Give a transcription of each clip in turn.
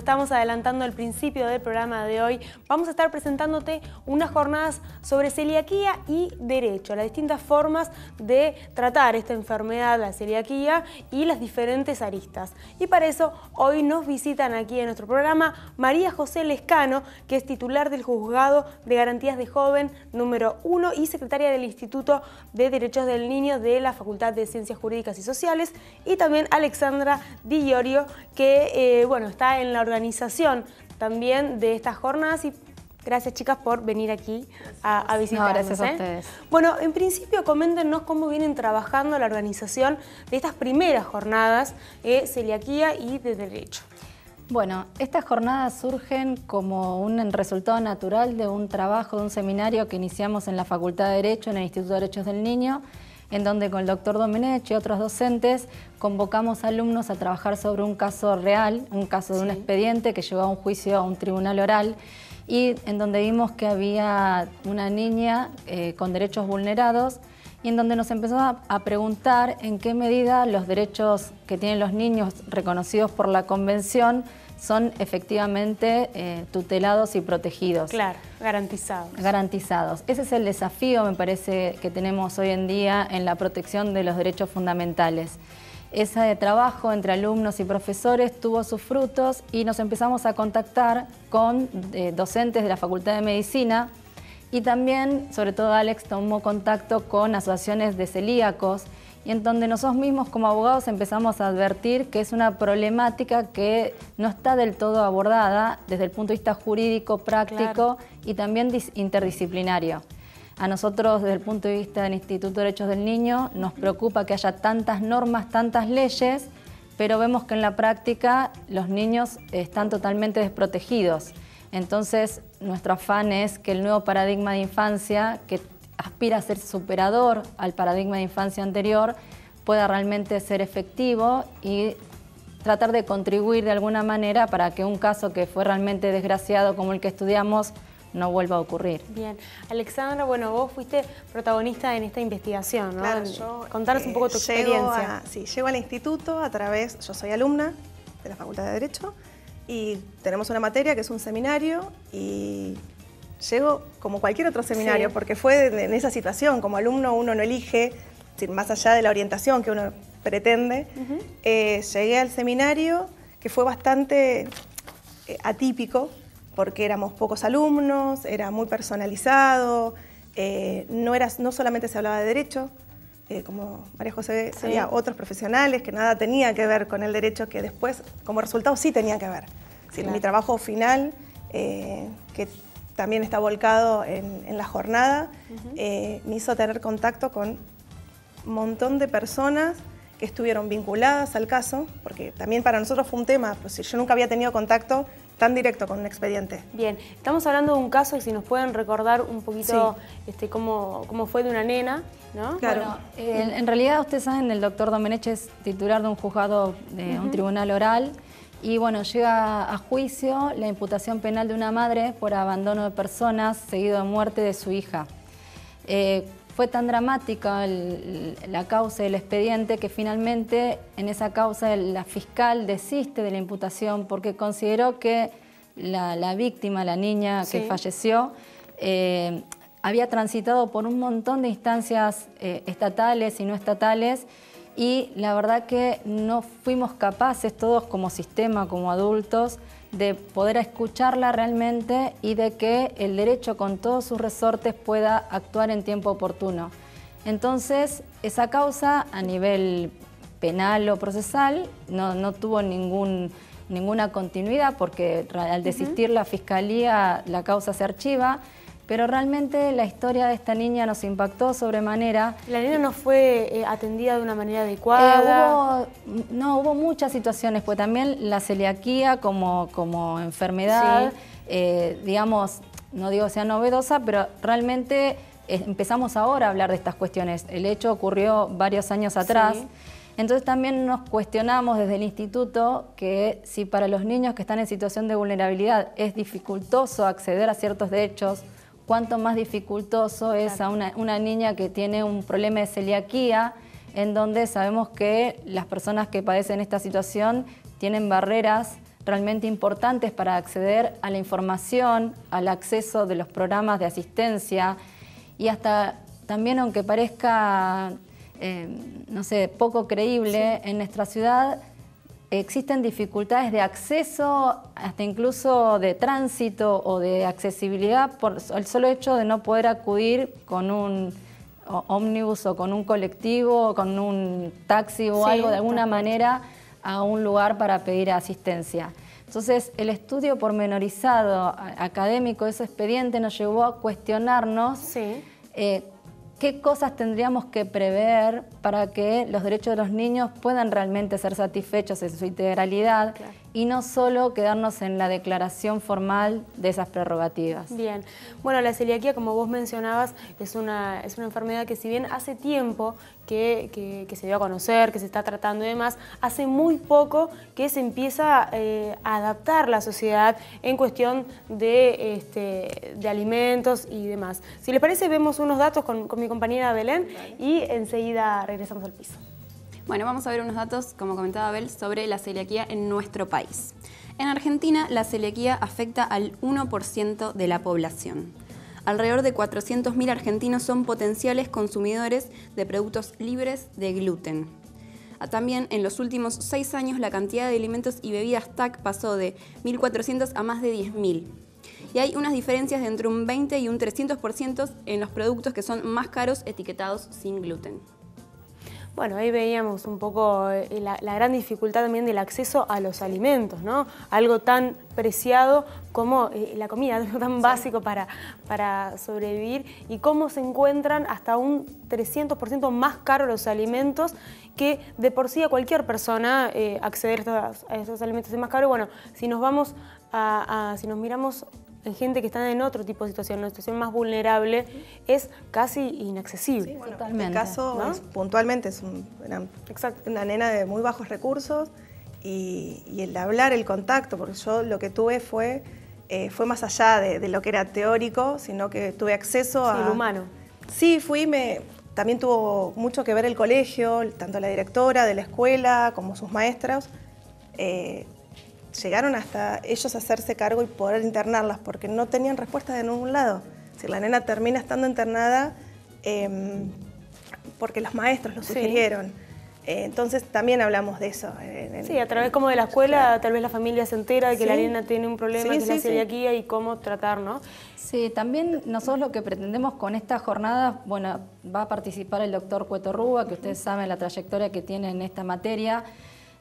estábamos adelantando al principio del programa de hoy, vamos a estar presentándote unas jornadas sobre celiaquía y derecho, las distintas formas de tratar esta enfermedad, la celiaquía, y las diferentes aristas. Y para eso hoy nos visitan aquí en nuestro programa María José Lescano, que es titular del Juzgado de Garantías de Joven número 1 y secretaria del Instituto de Derechos del Niño de la Facultad de Ciencias Jurídicas y Sociales, y también Alexandra Di Iorio, que bueno, está en la organización también de estas jornadas. Y gracias, chicas, por venir aquí a visitarnos. No, gracias a ustedes. Bueno, en principio coméntenos cómo vienen trabajando la organización de estas primeras jornadas de celiaquía y de derecho. Bueno, estas jornadas surgen como un resultado natural de un trabajo, de un seminario que iniciamos en la Facultad de Derecho, en el Instituto de Derechos del Niño, en donde con el doctor Domenech y otros docentes convocamos alumnos a trabajar sobre un caso real, un caso de un expediente que llevó a un juicio a un tribunal oral, y en donde vimos que había una niña con derechos vulnerados, y en donde nos empezó a preguntar en qué medida los derechos que tienen los niños reconocidos por la Convención son efectivamente tutelados y protegidos. Claro, garantizados. Garantizados. Ese es el desafío, me parece, que tenemos hoy en día en la protección de los derechos fundamentales. Ese trabajo entre alumnos y profesores tuvo sus frutos y nos empezamos a contactar con docentes de la Facultad de Medicina, y también, sobre todo, Alex tomó contacto con asociaciones de celíacos, y en donde nosotros mismos como abogados empezamos a advertir que es una problemática que no está del todo abordada desde el punto de vista jurídico, práctico, y también interdisciplinario. A nosotros, desde el punto de vista del Instituto de Derechos del Niño, nos preocupa que haya tantas normas, tantas leyes, pero vemos que en la práctica los niños están totalmente desprotegidos. Entonces, nuestro afán es que el nuevo paradigma de infancia, que aspira a ser superador al paradigma de infancia anterior, pueda realmente ser efectivo y tratar de contribuir de alguna manera para que un caso que fue realmente desgraciado como el que estudiamos no vuelva a ocurrir. Bien. Alexandra, bueno, vos fuiste protagonista en esta investigación, ¿no? Claro, yo, contanos un poco tu experiencia. Llego al instituto a través, yo soy alumna de la Facultad de Derecho, y tenemos una materia que es un seminario, y llego como cualquier otro seminario, porque fue en esa situación, como alumno uno no elige, más allá de la orientación que uno pretende. Llegué al seminario, que fue bastante atípico, porque éramos pocos alumnos, era muy personalizado, no solamente se hablaba de derecho, como María José, había otros profesionales que nada tenían que ver con el derecho, que después, como resultado, sí tenían que ver. Claro. Mi trabajo final, que también está volcado en la jornada, me hizo tener contacto con un montón de personas que estuvieron vinculadas al caso, porque también para nosotros fue un tema, pues yo nunca había tenido contacto tan directo con un expediente. Bien, estamos hablando de un caso, y si nos pueden recordar un poquito cómo fue de una nena, ¿no? Claro. Bueno, en realidad, ustedes saben, el doctor Domenech es titular de un juzgado, de un tribunal oral, y bueno, llega a juicio la imputación penal de una madre por abandono de personas seguido de muerte de su hija. Fue tan dramática la causa del expediente que finalmente en esa causa la fiscal desiste de la imputación porque consideró que la víctima, la niña que falleció, había transitado por un montón de instancias estatales y no estatales, y la verdad que no fuimos capaces todos como sistema, como adultos, de poder escucharla realmente y de que el derecho con todos sus resortes pueda actuar en tiempo oportuno. Entonces, esa causa a nivel penal o procesal no tuvo ninguna continuidad, porque al desistir la Fiscalía la causa se archiva, pero realmente la historia de esta niña nos impactó sobremanera. ¿La niña no fue atendida de una manera adecuada? Hubo muchas situaciones, pues también la celiaquía como enfermedad, digamos, no digo sea novedosa, pero realmente empezamos ahora a hablar de estas cuestiones. El hecho ocurrió varios años atrás. Entonces también nos cuestionamos desde el instituto que si para los niños que están en situación de vulnerabilidad es dificultoso acceder a ciertos derechos, cuánto más dificultoso es a una niña que tiene un problema de celiaquía, en donde sabemos que las personas que padecen esta situación tienen barreras realmente importantes para acceder a la información, al acceso de los programas de asistencia y hasta también, aunque parezca, no sé, poco creíble, en nuestra ciudad existen dificultades de acceso, hasta incluso de tránsito o de accesibilidad por el solo hecho de no poder acudir con un ómnibus o con un colectivo o con un taxi o algo de alguna manera a un lugar para pedir asistencia. Entonces, el estudio pormenorizado académico de ese expediente nos llevó a cuestionarnos qué cosas tendríamos que prever para que los derechos de los niños puedan realmente ser satisfechos en su integralidad y no solo quedarnos en la declaración formal de esas prerrogativas. Bien. Bueno, la celiaquía, como vos mencionabas, es una enfermedad que si bien hace tiempo que se dio a conocer, que se está tratando y demás, hace muy poco que se empieza a adaptar la sociedad en cuestión de alimentos y demás. Si les parece, vemos unos datos con mi compañera Belén y enseguida regresamos al piso. Bueno, vamos a ver unos datos, como comentaba Abel, sobre la celiaquía en nuestro país. En Argentina, la celiaquía afecta al 1% de la población. Alrededor de 400.000 argentinos son potenciales consumidores de productos libres de gluten. También, en los últimos 6 años, la cantidad de alimentos y bebidas TAC pasó de 1.400 a más de 10.000. Y hay unas diferencias de entre un 20 y un 300% en los productos que son más caros etiquetados sin gluten. Bueno, ahí veíamos un poco la gran dificultad también del acceso a los alimentos, ¿no? Algo tan preciado como la comida, algo tan básico para sobrevivir, y cómo se encuentran hasta un 300% más caros los alimentos, que de por sí a cualquier persona acceder a esos alimentos es más caro. Bueno, si nos vamos si nos miramos en gente que está en otro tipo de situación, una situación más vulnerable, es casi inaccesible. Sí, bueno, totalmente. En este caso, ¿no? puntualmente, es una nena de muy bajos recursos y el hablar, el contacto, porque yo lo que tuve fue más allá de lo que era teórico, sino que tuve acceso a... lo humano. Sí, también tuvo mucho que ver el colegio, tanto la directora de la escuela como sus maestros. Llegaron hasta ellos a hacerse cargo y poder internarlas, porque no tenían respuesta de ningún lado. Si la nena termina estando internada porque los maestros lo sugirieron. Entonces también hablamos de eso. Sí, a través como de la escuela, tal vez la familia se entera de que la nena tiene un problema, que es la celiaquía y cómo tratar, ¿no? Sí, también nosotros lo que pretendemos con esta jornada, bueno, va a participar el doctor Cueto Rúa, que ustedes saben la trayectoria que tiene en esta materia,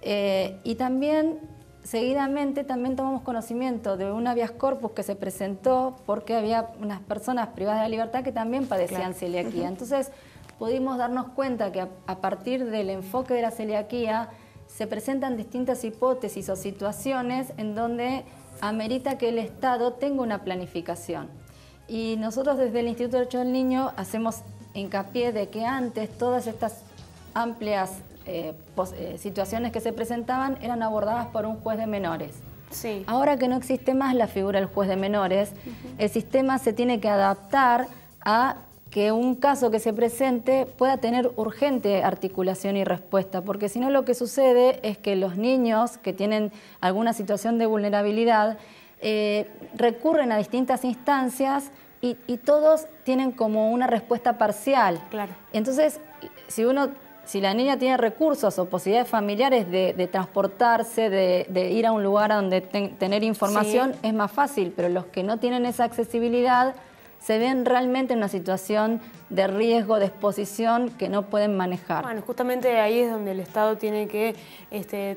y también seguidamente también tomamos conocimiento de un habeas corpus que se presentó porque había unas personas privadas de la libertad que también padecían celiaquía. Entonces pudimos darnos cuenta que a partir del enfoque de la celiaquía se presentan distintas hipótesis o situaciones en donde amerita que el Estado tenga una planificación. Y nosotros desde el Instituto de Derechos del Niño hacemos hincapié de que antes todas estas amplias situaciones que se presentaban eran abordadas por un juez de menores. Sí. Ahora que no existe más la figura del juez de menores, el sistema se tiene que adaptar a que un caso que se presente pueda tener urgente articulación y respuesta, porque si no lo que sucede es que los niños que tienen alguna situación de vulnerabilidad recurren a distintas instancias y todos tienen como una respuesta parcial. Claro. Entonces, si la niña tiene recursos o posibilidades familiares de transportarse, de ir a un lugar donde tener información, es más fácil, pero los que no tienen esa accesibilidad se ven realmente en una situación de riesgo, de exposición que no pueden manejar. Bueno, justamente ahí es donde el Estado tiene que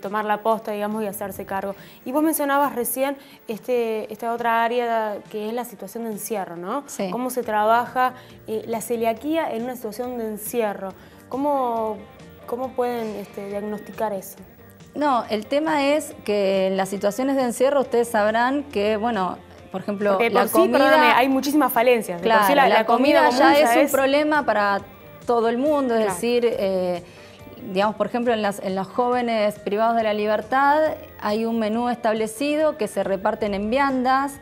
tomar la posta, digamos, y hacerse cargo. Y vos mencionabas recién esta otra área que es la situación de encierro, ¿no? Sí. Cómo se trabaja la celiaquía en una situación de encierro. ¿Cómo pueden diagnosticar eso? No, el tema es que en las situaciones de encierro ustedes sabrán que, bueno, por ejemplo, porque la comida... perdóname, hay muchísimas falencias. Claro, sí la comida ya es un es problema para todo el mundo, es decir, digamos, por ejemplo, en los jóvenes privados de la libertad hay un menú establecido que se reparten en viandas.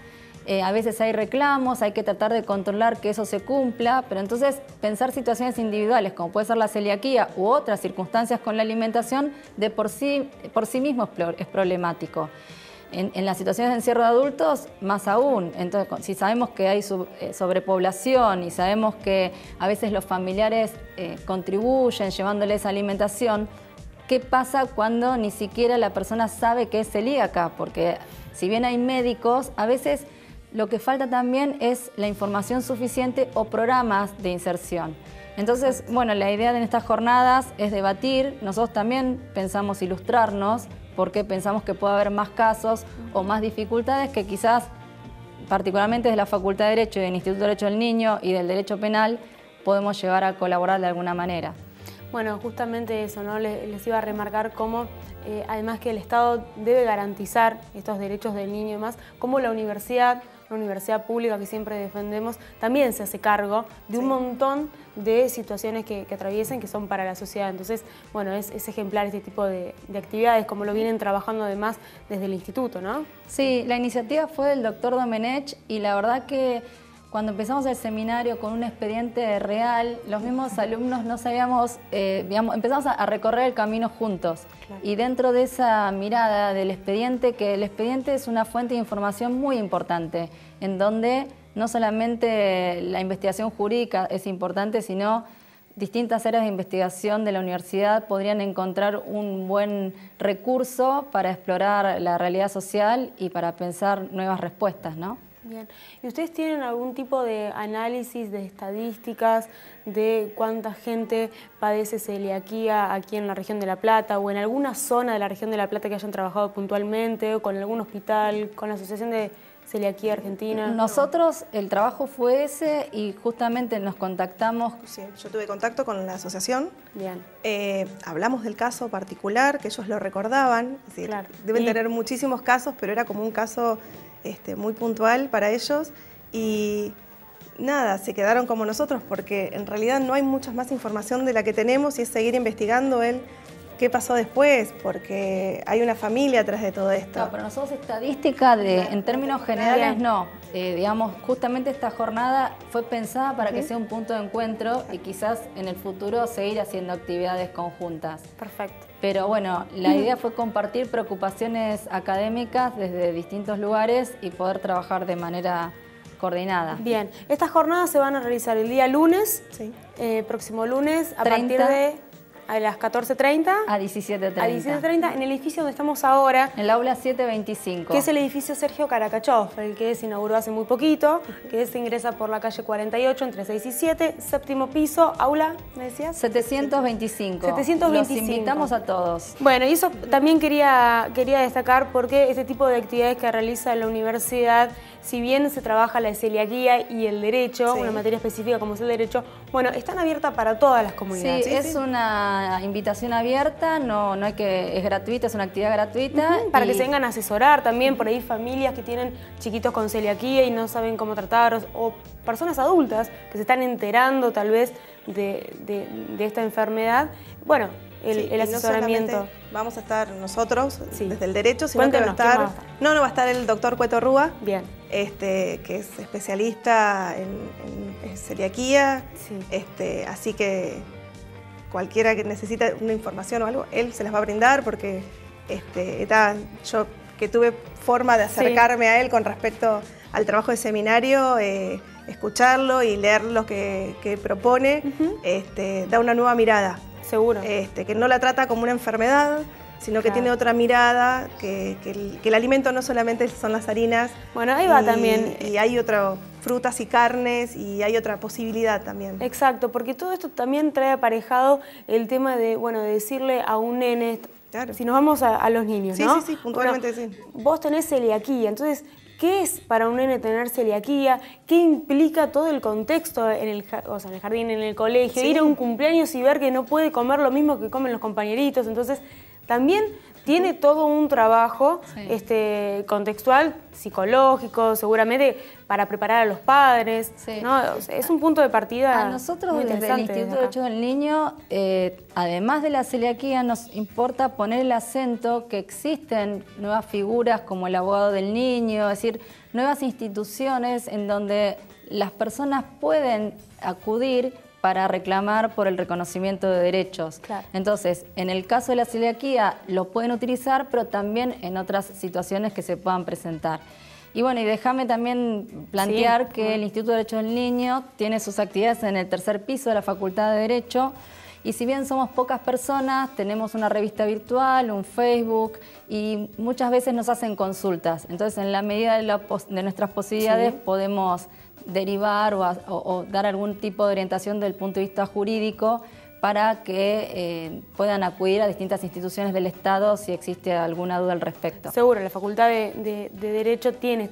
A veces hay reclamos, hay que tratar de controlar que eso se cumpla, pero entonces pensar situaciones individuales, como puede ser la celiaquía u otras circunstancias con la alimentación, de por sí mismo es problemático. En las situaciones de encierro de adultos, más aún. Entonces, si sabemos que hay sobrepoblación y sabemos que a veces los familiares contribuyen llevándoles alimentación, ¿qué pasa cuando ni siquiera la persona sabe que es celíaca? Porque si bien hay médicos, a veces lo que falta también es la información suficiente o programas de inserción. Entonces, bueno, la idea de estas jornadas es debatir. Nosotros también pensamos ilustrarnos porque pensamos que puede haber más casos o más dificultades que quizás, particularmente de la Facultad de Derecho y del Instituto de Derecho del Niño y del Derecho Penal, podemos llevar a colaborar de alguna manera. Bueno, justamente eso, ¿no? Les iba a remarcar cómo, además que el Estado debe garantizar estos derechos del niño y demás, cómo la universidad pública que siempre defendemos, también se hace cargo de un montón de situaciones que atraviesan, que son para la sociedad. Entonces, bueno, es ejemplar este tipo de actividades, como lo vienen trabajando además desde el instituto, ¿no? Sí, la iniciativa fue del doctor Domenech y la verdad que cuando empezamos el seminario con un expediente real, los mismos alumnos no sabíamos, empezamos a recorrer el camino juntos. Claro. Y dentro de esa mirada del expediente, que el expediente es una fuente de información muy importante, en donde no solamente la investigación jurídica es importante, sino distintas áreas de investigación de la universidad podrían encontrar un buen recurso para explorar la realidad social y para pensar nuevas respuestas, ¿no? Bien. ¿Y ustedes tienen algún tipo de análisis, de estadísticas de cuánta gente padece celiaquía aquí en la región de La Plata o en alguna zona de la región de La Plata que hayan trabajado puntualmente o con algún hospital, con la Asociación de Celiaquía Argentina? Nosotros, el trabajo fue ese y justamente nos contactamos. Sí, yo tuve contacto con la asociación. Bien. Hablamos del caso particular, que ellos lo recordaban. Es decir, claro. Deben tener muchísimos casos, pero era como un caso muy puntual para ellos y nada, se quedaron como nosotros porque en realidad no hay mucha más información de la que tenemos y es seguir investigando qué pasó después, porque hay una familia atrás de todo esto. No, pero nosotros estadística en términos generales no. Digamos, justamente esta jornada fue pensada para que sea un punto de encuentro y quizás en el futuro seguir haciendo actividades conjuntas. Perfecto. Pero bueno, la idea fue compartir preocupaciones académicas desde distintos lugares y poder trabajar de manera coordinada. Bien, estas jornadas se van a realizar el día lunes, próximo lunes, a partir de a las 14:30. A 17:30. A 17:30 en el edificio donde estamos ahora. En el aula 725. Que es el edificio Sergio Caracachov, el que se inauguró hace muy poquito, que se ingresa por la calle 48 entre 6 y 7, séptimo piso, aula, ¿me decías? 725. 725. Los invitamos a todos. Bueno, y eso también quería destacar porque este tipo de actividades que realiza la universidad, si bien se trabaja la celiaquía y el derecho, una materia específica como es el derecho, bueno, están abiertas para todas las comunidades. Sí, es una invitación abierta, es gratuita, es una actividad gratuita. Para que se vengan a asesorar también, por ahí familias que tienen chiquitos con celiaquía y no saben cómo tratar, o personas adultas que se están enterando tal vez de esta enfermedad. Bueno, el asesoramiento. No vamos a estar nosotros desde el derecho, sino que va a estar... No va a estar el doctor Cueto Rúa, que es especialista en celiaquía, así que cualquiera que necesite una información o algo, él se las va a brindar porque yo que tuve forma de acercarme a él con respecto al trabajo de seminario, escucharlo y leer lo que propone, da una nueva mirada. Seguro. Que no la trata como una enfermedad, sino que tiene otra mirada, que el alimento no solamente son las harinas. Bueno, ahí va también. Y hay frutas y carnes y hay otra posibilidad también. Exacto, porque todo esto también trae aparejado el tema de decirle a un nene, si nos vamos a los niños, ¿no? Sí, puntualmente sí. Vos tenés celiaquía, entonces, ¿qué es para un nene tener celiaquía? ¿Qué implica todo el contexto en el jardín, en el colegio? Ir a un cumpleaños y ver que no puede comer lo mismo que comen los compañeritos. Entonces, también tiene todo un trabajo contextual, psicológico, seguramente para preparar a los padres. ¿No? Es un punto de partida. A nosotros desde el Instituto de Derecho del Niño, además de la celiaquía, nos importa poner el acento que existen nuevas figuras como el abogado del niño, es decir, nuevas instituciones en donde las personas pueden acudir para reclamar por el reconocimiento de derechos. Claro. Entonces, en el caso de la celiaquía lo pueden utilizar, pero también en otras situaciones que se puedan presentar. Y bueno, y déjame también plantear que el Instituto de Derechos del Niño tiene sus actividades en el tercer piso de la Facultad de Derecho, y si bien somos pocas personas, tenemos una revista virtual, un Facebook, y muchas veces nos hacen consultas. Entonces, en la medida de nuestras posibilidades, podemos derivar o dar algún tipo de orientación desde el punto de vista jurídico para que puedan acudir a distintas instituciones del Estado si existe alguna duda al respecto. Seguro, la Facultad de Derecho tiene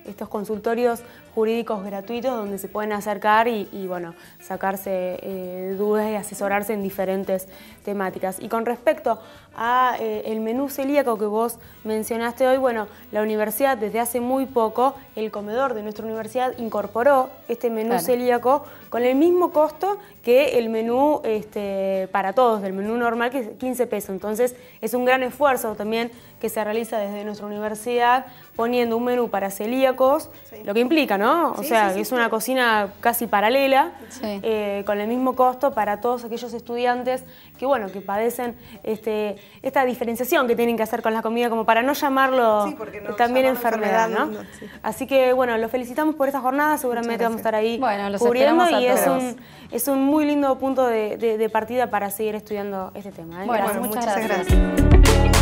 estos consultorios jurídicos gratuitos donde se pueden acercar y bueno, sacarse dudas y asesorarse en diferentes temáticas. Y con respecto a el menú celíaco que vos mencionaste hoy, bueno, la universidad desde hace muy poco, el comedor de nuestra universidad incorporó este menú celíaco con el mismo costo que el menú para todos, del menú normal, que es 15 pesos. Entonces es un gran esfuerzo también que se realiza desde nuestra universidad poniendo un menú para celíacos, lo que implica, ¿no? O sea, que es una cocina casi paralela, con el mismo costo para todos aquellos estudiantes que, bueno, que padecen esta diferenciación que tienen que hacer con la comida, como para no llamarlo también enfermedad, ¿no? Así que, bueno, los felicitamos por esta jornada, seguramente vamos a estar ahí cubriendo, y es un muy lindo punto de partida para seguir estudiando este tema. Bueno, muchas gracias.